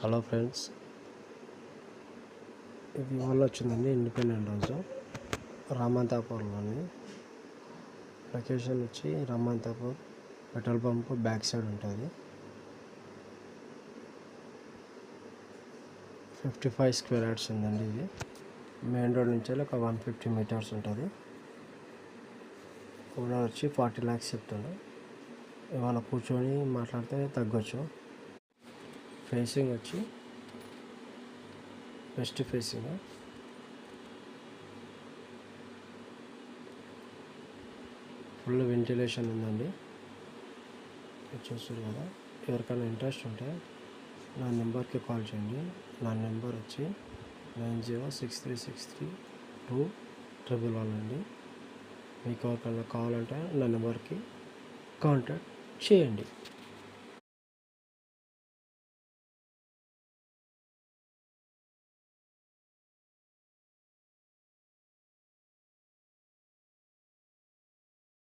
Hello friends, ఇది వల్ల వచ్చిందండి. Independent house రామంతాపూర్లోని. లొకేషన్ వచ్చి Ramanthapur petrol pump back side ఉంటుంది. 55 స్క్వేర్ యార్డ్స్ ఉందండి. ఇది మెయిన్ రోడ్ నుంచి ఒక 150 మీటర్స్ ఉంటుంది. ఓనర్ వచ్చి 40 lakhs చెప్తాడు. ఇవాళ కూర్చొని మాట్లాడితే తగ్గొచ్చు. ఫేసింగ్ వచ్చి వెస్ట్ ఫేసింగ్, ఫుల్ వెంటిలేషన్ ఉందండి. చూస్తారు కదా. ఎవరికైనా ఇంట్రెస్ట్ ఉంటే నా నెంబర్కి కాల్ చేయండి. నా నెంబర్ వచ్చి 9063632111 అండి. మీకు ఎవరికైనా కావాలంటే నా నెంబర్కి కాంటాక్ట్ చేయండి.